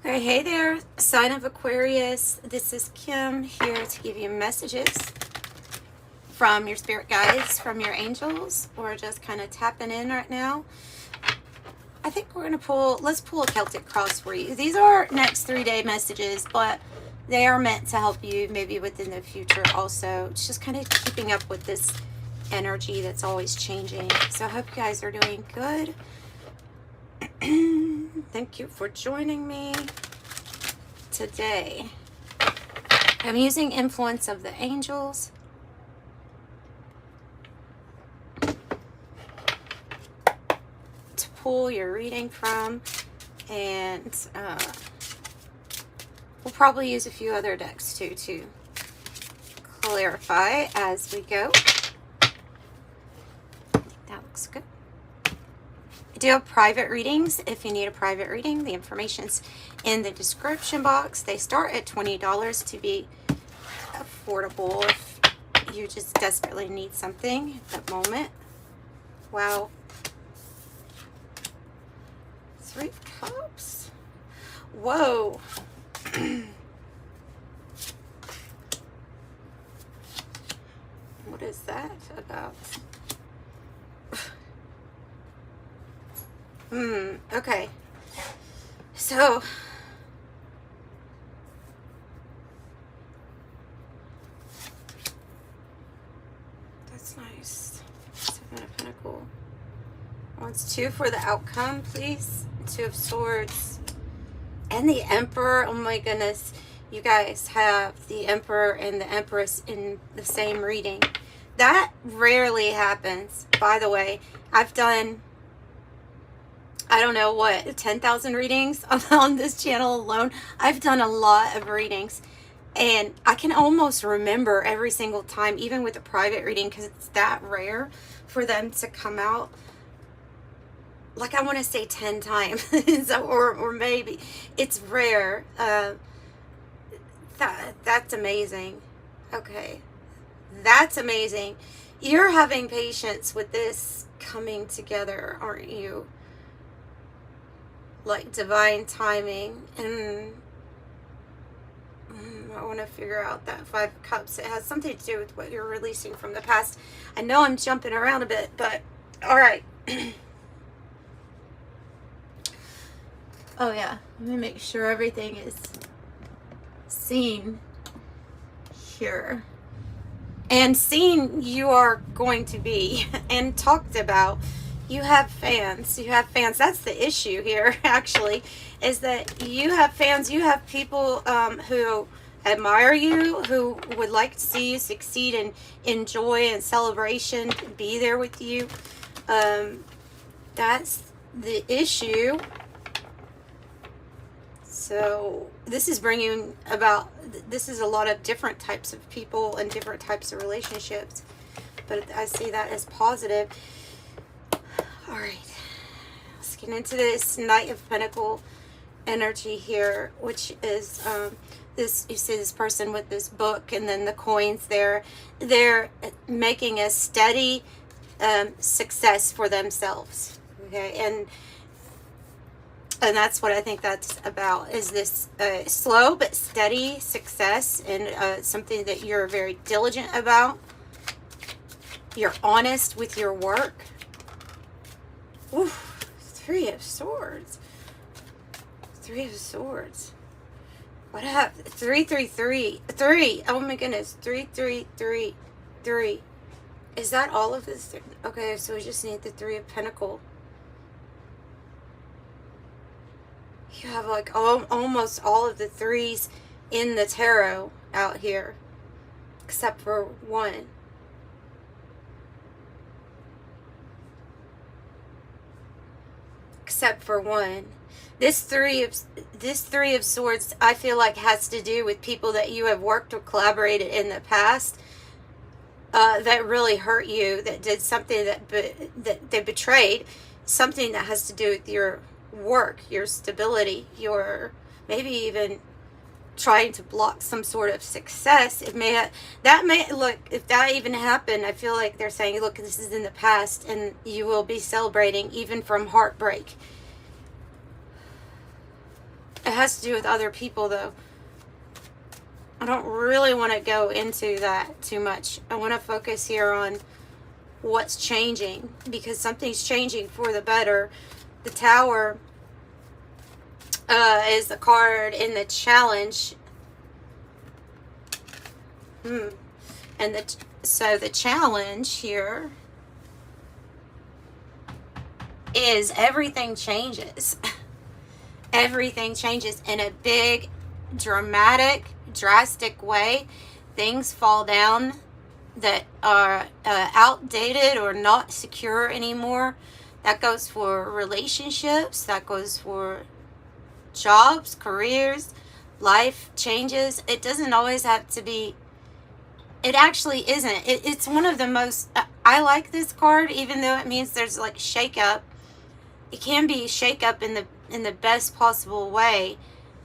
Okay, hey there, sign of Aquarius. This is Kim here to give you messages from your spirit guides, from your angels, or just kind of tapping in right now. I think we're going to let's pull a Celtic cross for you. These are next 3-day messages, but they are meant to help you maybe within the future also. It's just kind of keeping up with this energy that's always changing. So I hope you guys are doing good. Thank you for joining me today. I'm using influence of the angels. To pull your reading from, and we'll probably use a few other decks too to clarify as we go. I think that looks good. I do have private readings. If you need a private reading, the information's in the description box. They start at $20 to be affordable if you just desperately need something at the moment. Wow. 3 cups. Whoa. What is that about? Okay. So, that's nice. 7 of Pentacles. Wants 2 for the outcome, please. 2 of Swords. And the Emperor. Oh my goodness. You guys have the Emperor and the Empress in the same reading. That rarely happens. By the way, I've done, I don't know what, 10,000 readings on this channel alone. I've done a lot of readings, and I can almost remember every single time, even with a private reading, because it's that rare for them to come out. Like, I want to say 10 times, so, or maybe it's rare. That's amazing. Okay, that's amazing. You're having patience with this coming together, aren't you? Like divine timing. And I want to figure out that 5 of Cups. It has something to do with what you're releasing from the past. I know I'm jumping around a bit, but all right. Oh yeah, let me make sure everything is seen here. And seen you are going to be, and talked about. You have fans. You have fans. That's the issue here, actually, is that you have fans. You have people who admire you, who would like to see you succeed and enjoy and celebration, be there with you. That's the issue. So this is bringing about, this is a lot of different types of people and different types of relationships. But I see that as positive. All right, let's get into this Knight of Pentacles energy here, which is this. You see this person with this book, and then the coins there. They're making a steady success for themselves. Okay, and that's what I think that's about. Is this slow but steady success, and something that you're very diligent about. You're honest with your work. Ooh, 3 of Swords. 3 of Swords. What happened? 3, 3, 3. 3. Oh my goodness. 3, 3, 3, 3. Is that all of this? Okay, so we just need the 3 of Pentacles. You have like almost all of the 3s in the tarot out here. Except for 1. Except for 1. This 3 of Swords, I feel like, has to do with people that you have worked or collaborated in the past that really hurt you, that did something that they betrayed, something that has to do with your work, your stability, your maybe even trying to block some sort of success. It may look, if that even happened, I feel like they're saying, look, this is in the past, and you will be celebrating even from heartbreak. has to do with other people, though. I don't really want to go into that too much. I want to focus here on what's changing, because something's changing for the better. The Tower is the card in the challenge. And so the challenge here is everything changes. Everything changes in a big, dramatic, drastic way. Things fall down that are outdated or not secure anymore. That goes for relationships. That goes for jobs, careers, life changes. It doesn't always have to be. It actually isn't. It's one of the most. I like this card, even though it means there's like shake up. It can be shake up in the best possible way,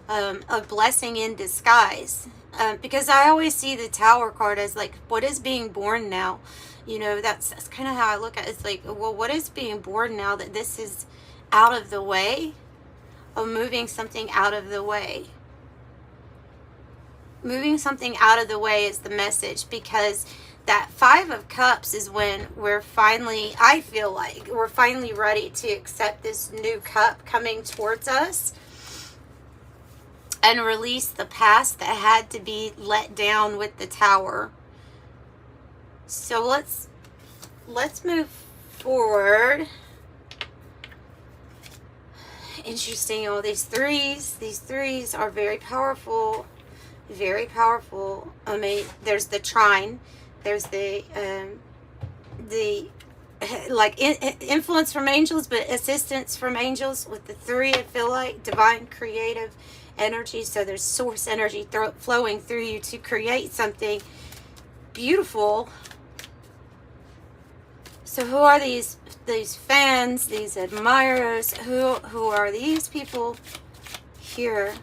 a blessing in disguise. Because I always see the Tower card as like, what is being born now? You know, that's kind of how I look at it. It's like, well, what is being born now that this is out of the way? Of moving something out of the way. Moving something out of the way is the message, because that 5 of Cups is when we're finally, I feel like, we're finally ready to accept this new cup coming towards us and release the past that had to be let down with the Tower. So let's move forward. Interesting, all these threes. These threes are very powerful. Very powerful. I mean, there's the trine. There's the like influence from angels, but assistance from angels with the 3. I feel like divine creative energy. So there's source energy flowing through you to create something beautiful. So who are these fans, these admirers? Who are these people here?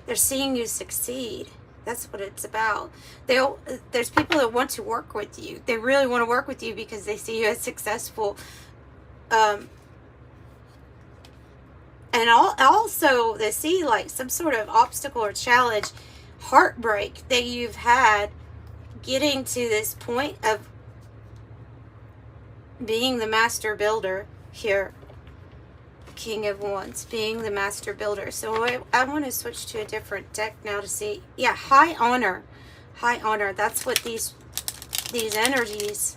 They're seeing you succeed. That's what it's about. There's people that want to work with you. They really want to work with you because they see you as successful. And also they see like some sort of obstacle or challenge, heartbreak that you've had getting to this point of being the master builder here. King of Wands, being the master builder. So I want to switch to a different deck now to see. Yeah, high honor. High honor. That's what these energies,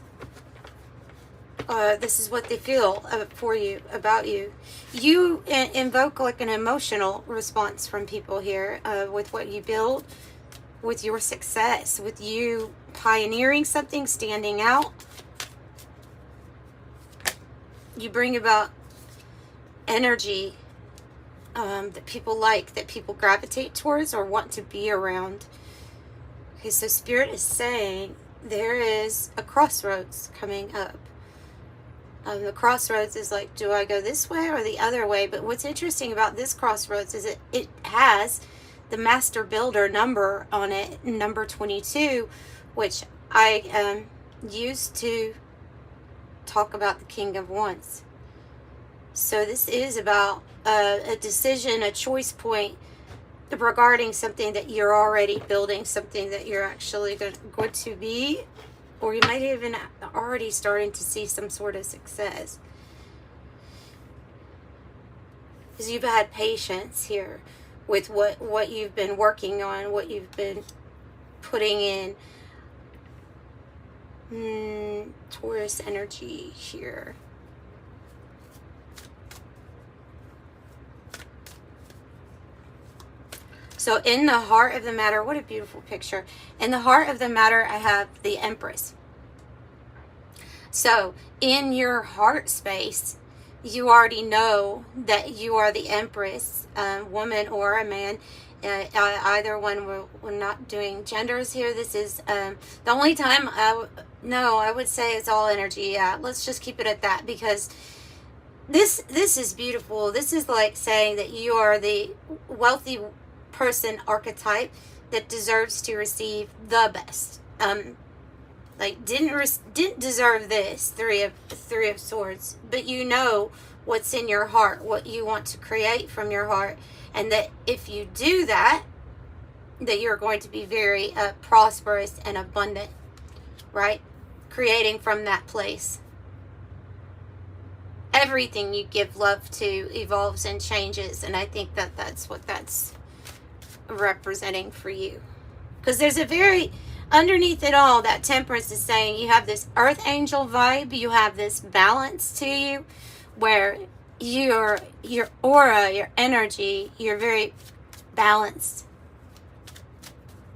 this is what they feel for you, about you. You invoke like an emotional response from people here with what you build, with your success, with you pioneering something, standing out. You bring about energy that people like, that people gravitate towards or want to be around. Okay, so Spirit is saying there is a crossroads coming up. The crossroads is like, do I go this way or the other way? But what's interesting about this crossroads is it has the master builder number on it, number 22, which I used to talk about the King of Wands. So this is about a decision, a choice point regarding something that you're already building, something that you're actually going to be, or you might even already starting to see some sort of success. Because you've had patience here with what you've been working on, what you've been putting in. Taurus energy here. So in the heart of the matter, what a beautiful picture. In the heart of the matter, I have the Empress. So in your heart space, you already know that you are the Empress, woman or a man. Either one, we're not doing genders here. This is the only time I would say it's all energy. Yeah, let's just keep it at that, because this is beautiful. This is like saying that you are the wealthy person archetype that deserves to receive the best. Like didn't deserve this three of swords, but you know what's in your heart, what you want to create from your heart. And that if you do that, that you're going to be very prosperous and abundant, right? Creating from that place. Everything you give love to evolves and changes. And I think that that's what that's representing for you. Because there's a very, underneath it all, that Temperance is saying you have this earth angel vibe, you have this balance to you, where your aura, your energy, you're very balanced,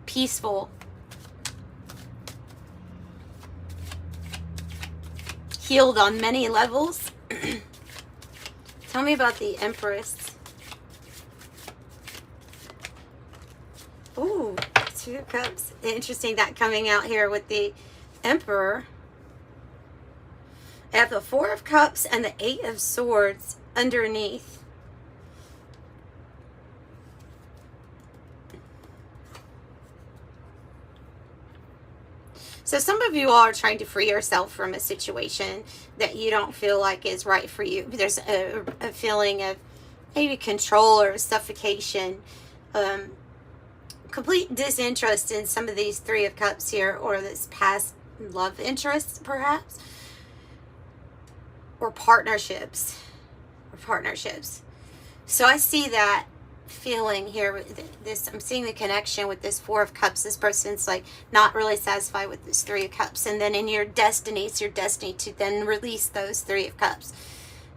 peaceful, healed on many levels. Tell me about the Empress. Ooh, 2 of Cups. Interesting that coming out here with the Emperor. I have the 4 of Cups and the 8 of Swords underneath. So some of you all are trying to free yourself from a situation that you don't feel like is right for you. There's a feeling of maybe control or suffocation, complete disinterest in some of these 3 of Cups here, or this past love interest perhaps, or partnerships. So I see that feeling here with this. I'm seeing the connection with this 4 of Cups. This person's like not really satisfied with this 3 of Cups, and then in your destiny, it's your destiny to then release those 3 of Cups,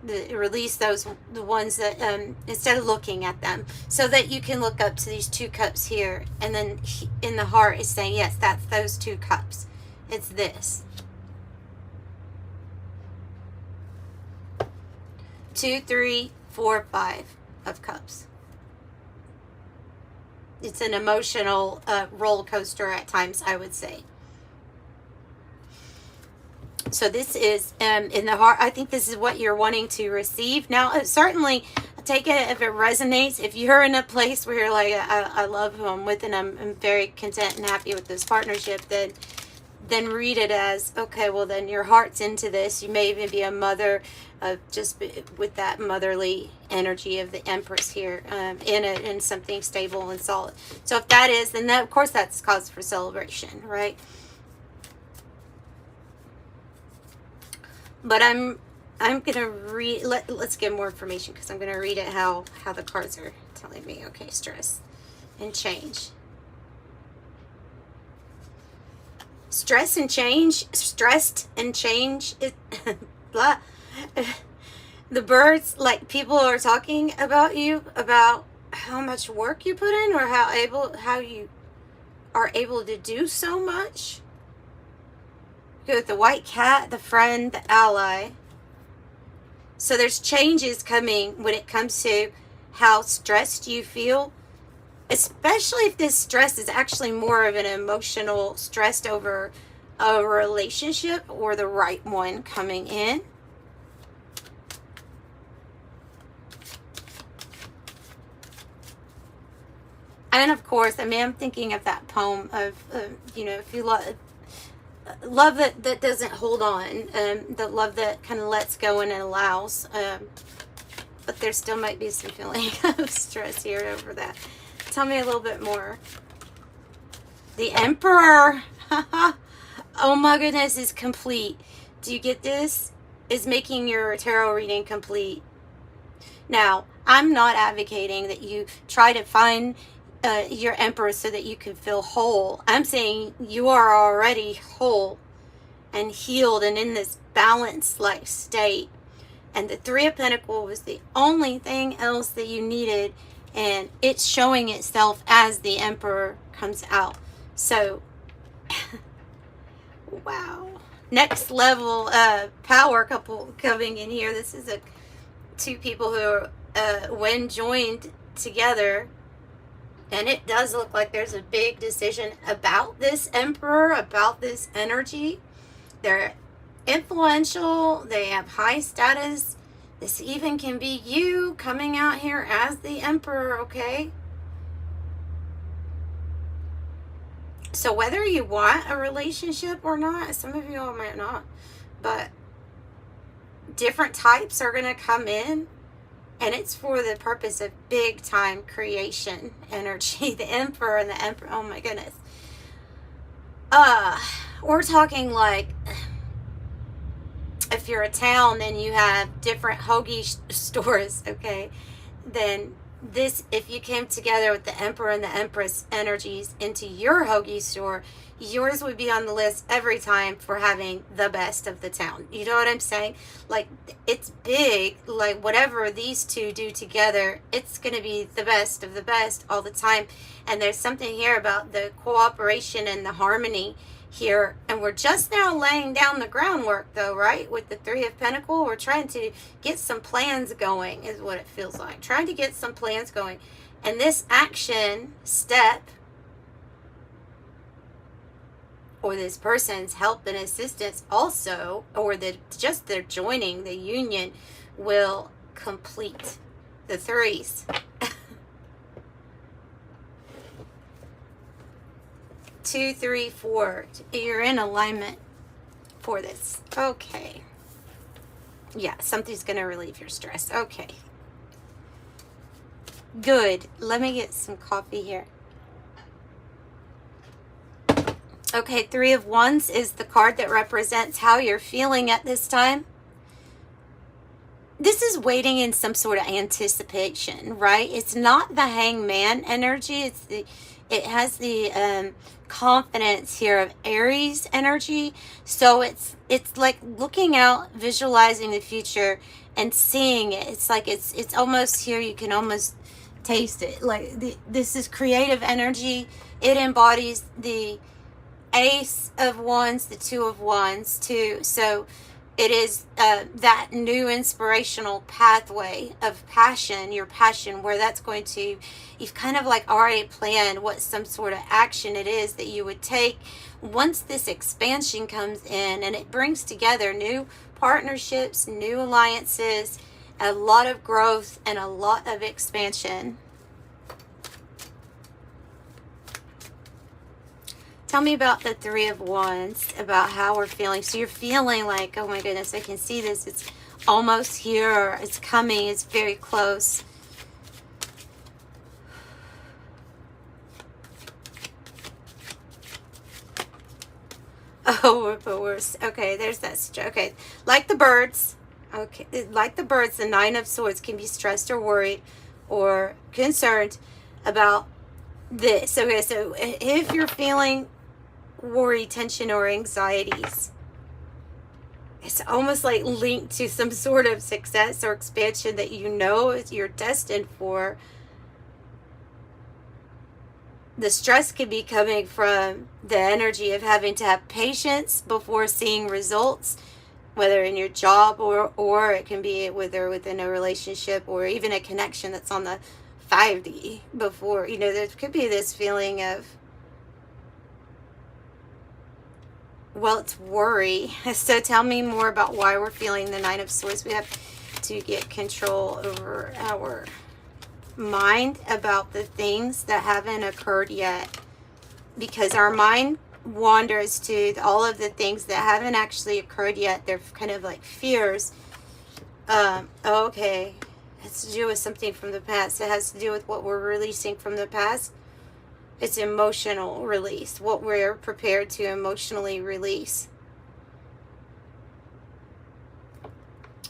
release those, the ones that instead of looking at them, so that you can look up to these 2 cups here, and then in the heart is saying, yes, that's those 2 cups, it's this. 2, 3, 4, 5 of Cups. It's an emotional roller coaster at times, I would say. So this is in the heart. I think this is what you're wanting to receive. Now, certainly, take it if it resonates. If you're in a place where you're like, I love who I'm with and I'm very content and happy with this partnership, then read it as, okay, well, then your heart's into this. You may even be a mother, just with that motherly energy of the Empress here, in something stable and solid. So if that is, then that, of course, that's cause for celebration, right? But I'm gonna read. Let's get more information, because I'm gonna read it how the cards are telling me. Okay, stress and change. Stress and change. Stressed and change. Blah. The birds, like, people are talking about you, about how much work you put in, or how you are able to do so much. Go with the white cat, the friend, the ally. So there's changes coming when it comes to how stressed you feel, especially if this stress is actually more of an emotional stress over a relationship or the right one coming in. And of course, I mean, I'm thinking of that poem of, if you love that doesn't hold on, the love that kind of lets go and allows, but there still might be some feeling of stress here over that. Tell me a little bit more. The Emperor, oh my goodness, is complete. Do you get this? Is making your tarot reading complete. Now, I'm not advocating that you try to find your Emperor so that you can feel whole. I'm saying you are already whole and healed and in this balanced like state, and the 3 of Pentacles was the only thing else that you needed, and it's showing itself as the Emperor comes out. So wow, next level power couple coming in here. This is 2 people who are when joined together. And it does look like there's a big decision about this Emperor, about this energy. They're influential. They have high status. This even can be you coming out here as the Emperor, okay? So whether you want a relationship or not, some of you all might not, but different types are going to come in, and it's for the purpose of big time creation energy. The Emperor and the Emperor, oh my goodness. We're talking like, if you're a town and you have different hoagie stores, okay, then this, if you came together with the Emperor and the Empress energies into your hoagie store, yours would be on the list every time for having the best of the town. You know what I'm saying? Like, it's big. Like, whatever these two do together, it's going to be the best of the best all the time. And there's something here about the cooperation and the harmony here, and we're just now laying down the groundwork, though, right? With the Three of Pentacles, we're trying to get some plans going, is what it feels like. Trying to get some plans going. And this action step, or this person's help and assistance also, or just their joining the union, will complete the threes. 2, 3, 4. You're in alignment for this. Okay. Yeah, something's going to relieve your stress. Okay. Good. Let me get some coffee here. Okay, 3 of Wands is the card that represents how you're feeling at this time. This is waiting in some sort of anticipation, right? It's not the Hangman energy. It has the confidence here of Aries energy. So it's like looking out, visualizing the future and seeing it. It's like it's almost here. You can almost taste it. Like this is creative energy. It embodies the Ace of Wands, the 2 of Wands too. So it is that new inspirational pathway of passion, your passion, where that's going to, you've kind of like already planned what some sort of action it is that you would take once this expansion comes in, and it brings together new partnerships, new alliances, a lot of growth, and a lot of expansion. Tell me about the 3 of Wands, about how we're feeling. So you're feeling like, oh my goodness, I can see this. It's almost here, or it's coming. It's very close. Oh, but worse. Okay, there's that. Okay, like the birds. Okay, like the birds, the 9 of Swords can be stressed or worried or concerned about this. Okay, so if you're feeling worry, tension, or anxieties, it's almost like linked to some sort of success or expansion that you know you're destined for. The stress could be coming from the energy of having to have patience before seeing results, whether in your job or it can be whether within a relationship or even a connection that's on the 5D before, you know, there could be this feeling of, well, it's worry. So tell me more about why we're feeling the 9 of Swords. We have to get control over our mind about the things that haven't occurred yet, because our mind wanders to all of the things that haven't actually occurred yet. They're kind of like fears. Okay, it has to do with something from the past. It has to do with what we're releasing from the past. It's emotional release, what we're prepared to emotionally release.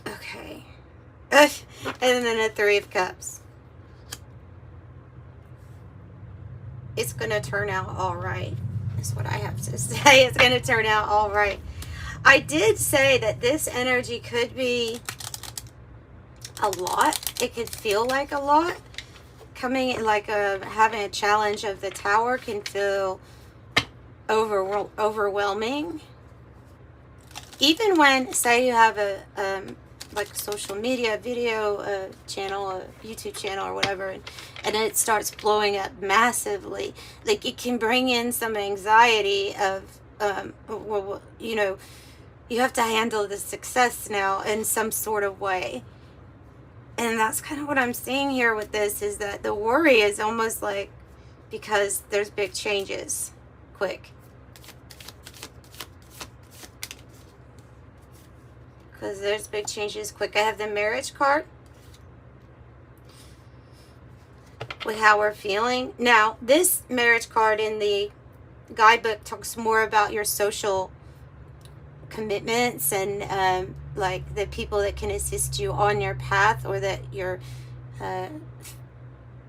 Okay. And then a 3 of Cups. It's going to turn out all right, is what I have to say. It's going to turn out all right. I did say that this energy could be a lot. It could feel like a lot. Coming like having a challenge of the Tower can feel overwhelming. Even when, say, you have a like a social media video channel, a YouTube channel or whatever, and it starts blowing up massively, like it can bring in some anxiety of well, you know, you have to handle the success now in some sort of way. And that's kind of what I'm seeing here with this, is that the worry is almost like because there's big changes quick. because there's big changes quick. I have the marriage card with how we're feeling. Now, this marriage card in the guidebook talks more about your social commitments and like the people that can assist you on your path, or that you're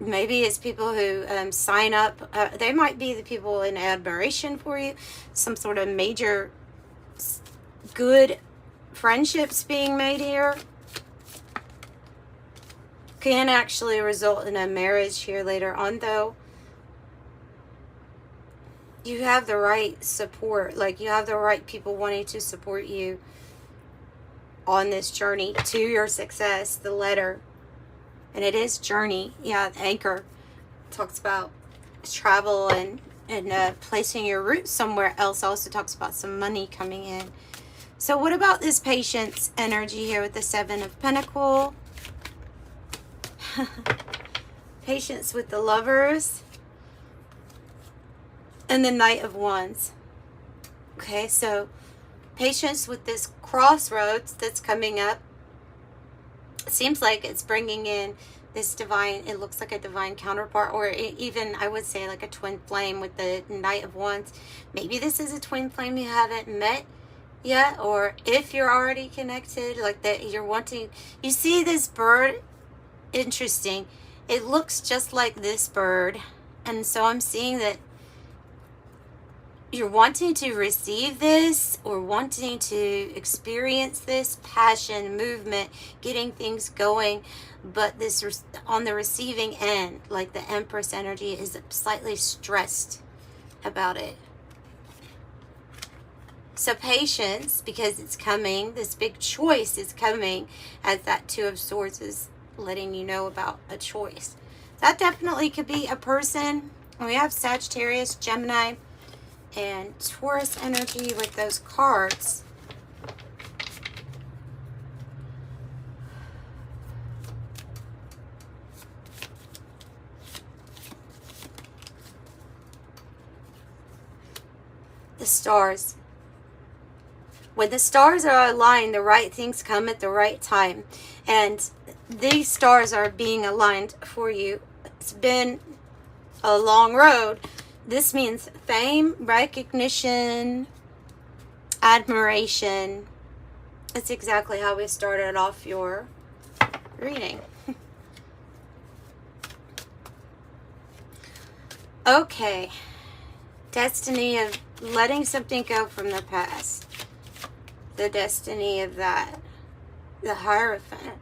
maybe it's people who sign up. They might be the people in admiration for you. Some sort of major good friendships being made here can actually result in a marriage here later on, though. You have the right support. Like, you have the right people wanting to support you on this journey to your success. The letter, and it is journey. Yeah, the anchor talks about travel and placing your roots somewhere else. Also talks about some money coming in. So what about this patience energy here with the Seven of Pentacles? Patience with the Lovers. And the Knight of Wands. Okay, so patience with this crossroads that's coming up. It seems like it's bringing in this divine, it looks like a divine counterpart, or even, I would say, like a twin flame with the Knight of Wands. Maybe this is a twin flame you haven't met yet, or if you're already connected, like that you're wanting. You see this bird? Interesting. It looks just like this bird. And so I'm seeing that you're wanting to receive this, or wanting to experience this passion, movement, getting things going, but this on the receiving end, like the Empress energy, is slightly stressed about it. So patience, because it's coming, this big choice is coming, as that Two of Swords is letting you know about a choice. That definitely could be a person. We have Sagittarius, Gemini, and Taurus energy with those cards. The stars. When the stars are aligned, the right things come at the right time. And these stars are being aligned for you. It's been a long road. This means fame, recognition, admiration. It's exactly how we started off your reading. Okay. Destiny of letting something go from the past. The destiny of that. The Hierophant.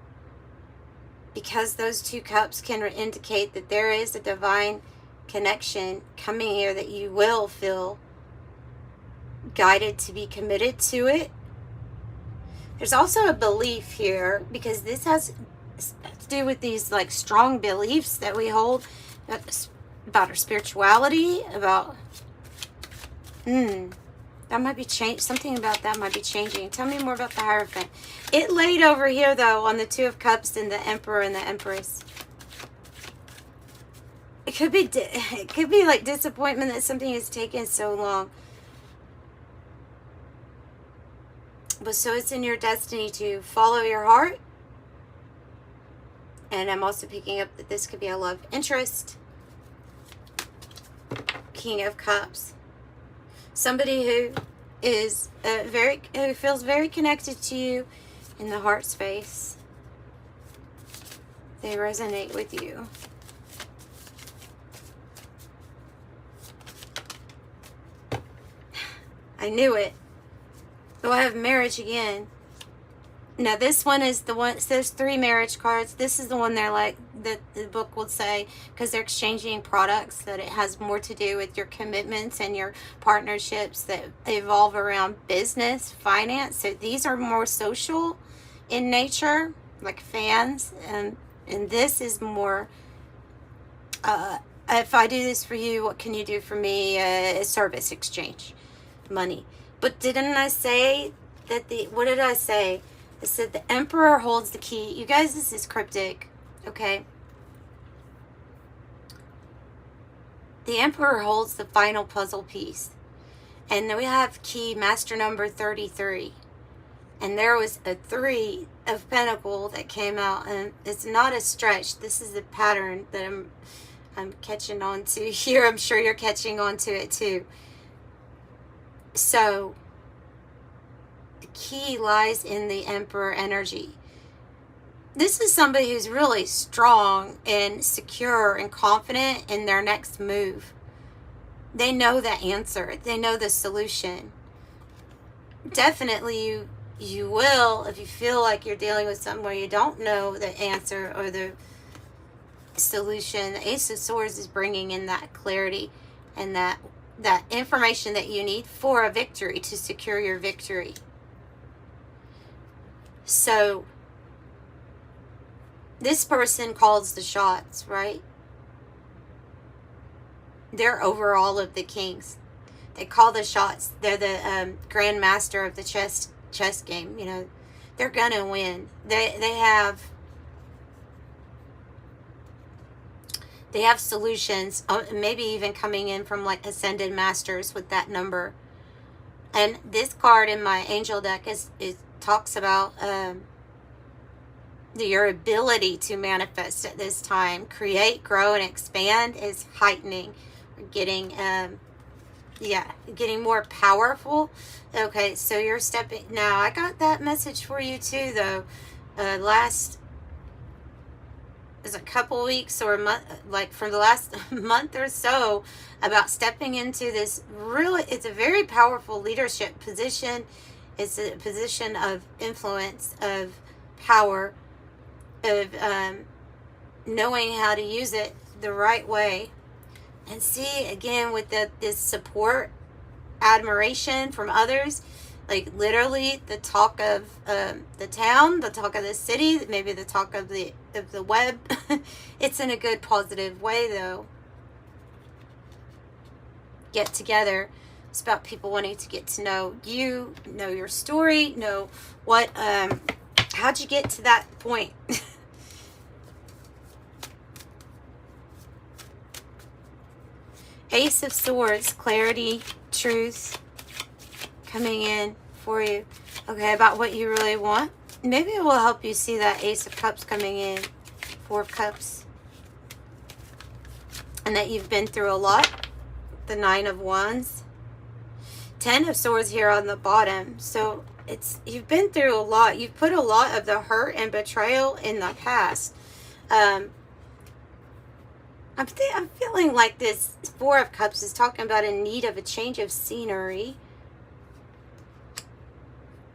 Because those two cups can indicate that there is a divine connection coming here, that you will feel guided to be committed to it. There's also a belief here, because this has to do with these like strong beliefs that we hold about our spirituality, about that might be changed. Something about that might be changing. Tell me more about the Hierophant. It laid over here though on the Two of Cups and the Emperor and the Empress. It could be like disappointment that something has taken so long. But so it's in your destiny to follow your heart. And I'm also picking up that this could be a love interest. King of Cups. Somebody who is who feels very connected to you in the heart space. They resonate with you. I knew it. So I have marriage again. Now this one is the one, it says 3 marriage cards. This is the one they're like, that the book will say, because they're exchanging products, that it has more to do with your commitments and your partnerships that evolve around business, finance. So these are more social in nature, like fans. And this is more, if I do this for you, what can you do for me? A service exchange. Money. But didn't I say that what did I say? I said the Emperor holds the key. You guys, this is cryptic, okay? The Emperor holds the final puzzle piece. And then we have key master number 33. And there was a 3 of Pentacles that came out, and it's not a stretch. This is the pattern that I'm catching on to here. I'm sure you're catching on to it too. So the key lies in the Emperor energy. This is somebody who's really strong and secure and confident in their next move. They know the answer. They know the solution. Definitely you will, if you feel like you're dealing with something where you don't know the answer or the solution. The Ace of Swords is bringing in that clarity and that information that you need for a victory, to secure your victory. So this person calls the shots, right? They're over all of the kings. They call the shots. They're the grand master of the chess game. You know, they're gonna win. They have solutions, maybe even coming in from like ascended masters with that number. And this card in my angel deck is talks about your ability to manifest at this time, create, grow, and expand is heightening. We're getting getting more powerful. Okay, so you're stepping now. I got that message for you too, though. Last is a couple weeks or a month, like for the last month or so, about stepping into this really, it's a very powerful leadership position. It's a position of influence, of power, of knowing how to use it the right way. And see, again, with this support, admiration from others, like literally the talk of the town, the talk of the city, maybe the talk of the web. It's in a good, positive way, though. Get together. It's about people wanting to get to know you, know your story, know what, how'd you get to that point? Ace of Swords, clarity, truth, coming in for you. Okay, about what you really want. Maybe it will help you see that Ace of Cups coming in, 4 of Cups. And that you've been through a lot. The 9 of Wands. 10 of Swords here on the bottom. So you've been through a lot. You've put a lot of the hurt and betrayal in the past. I'm feeling like this 4 of Cups is talking about a need of a change of scenery.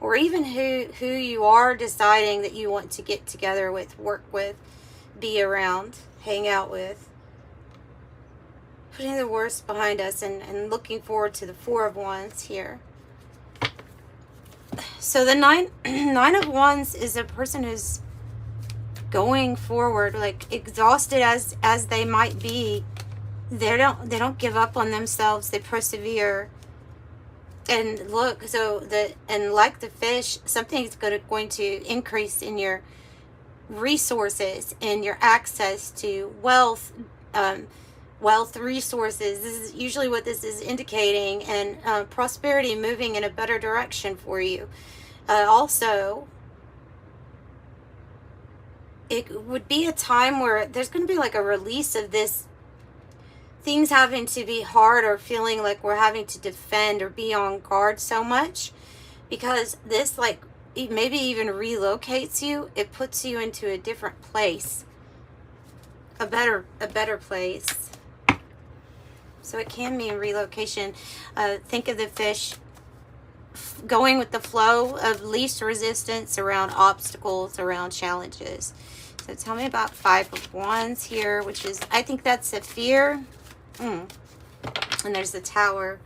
Or even who you are deciding that you want to get together with, work with, be around, hang out with. Putting the worst behind us and looking forward to the 4 of Wands here. So the 9 of Wands is a person who's going forward, like exhausted as they might be. They don't give up on themselves. They persevere. And look, and like the fish, something's going to increase in your resources and your access to wealth, resources. This is usually what this is indicating, and prosperity moving in a better direction for you. Also, it would be a time where there's going to be like a release of this, things having to be hard or feeling like we're having to defend or be on guard so much, because this, like, it maybe even relocates you. It puts you into a different place, a better place. So it can mean relocation. Think of the fish going with the flow of least resistance around obstacles, around challenges. So tell me about 5 of Wands here, which is, I think that's a fear. And there's the Tower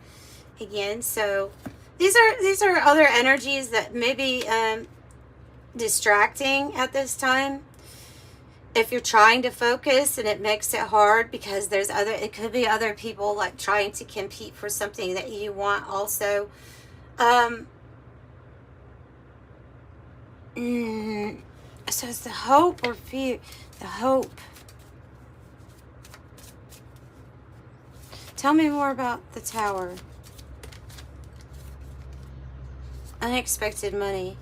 again. So these are other energies that may be distracting at this time. If you're trying to focus and it makes it hard because it could be other people like trying to compete for something that you want also. So it's the hope or fear? The hope. Tell me more about the Tower. Unexpected money.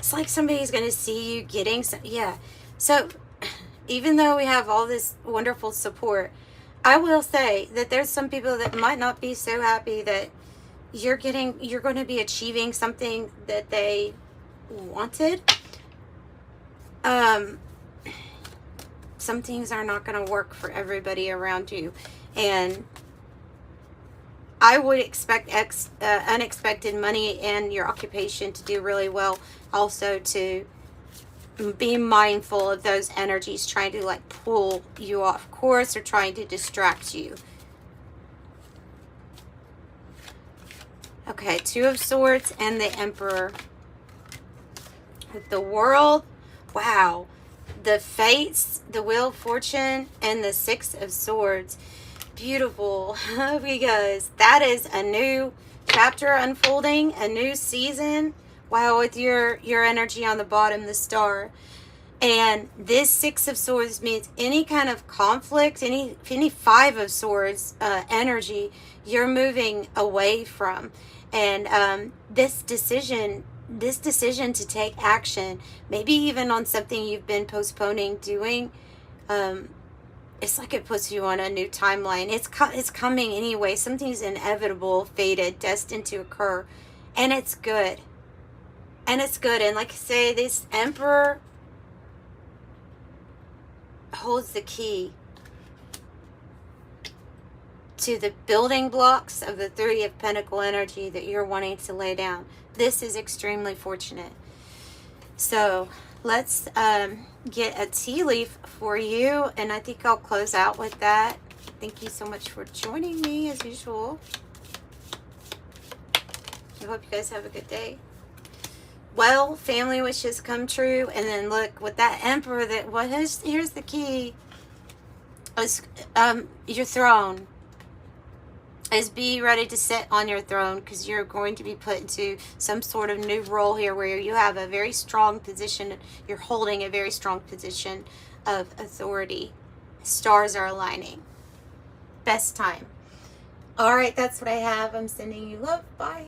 It's like somebody's going to see you getting some, yeah. So even though we have all this wonderful support, I will say that there's some people that might not be so happy that you're going to be achieving something that they wanted. Some things are not going to work for everybody around you, and I would expect unexpected money and your occupation to do really well. Also, to be mindful of those energies trying to like pull you off course or trying to distract you. Okay, Two of Swords and the Emperor. The World, wow. The Fates, the Wheel of Fortune, and the Six of Swords. Beautiful, because that is a new chapter unfolding, a new season. Wow, with your energy on the bottom, the Star. And this Six of Swords means any kind of conflict, any Five of Swords energy, you're moving away from. And this decision to take action, maybe even on something you've been postponing doing, it's like it puts you on a new timeline. It's coming anyway. Something's inevitable, fated, destined to occur, and it's good. And it's good. And like I say, this Emperor holds the key to the building blocks of the Three of Pentacle energy that you're wanting to lay down. This is extremely fortunate. So let's get a tea leaf for you, and I think I'll close out with that. Thank you so much for joining me as usual. I hope you guys have a good day. Well, family wishes come true. And then look, with that Emperor, here's the key. Your throne. Is be ready to sit on your throne, because you're going to be put into some sort of new role here where you have a very strong position. You're holding a very strong position of authority. Stars are aligning. Best time. All right, that's what I have. I'm sending you love. Bye.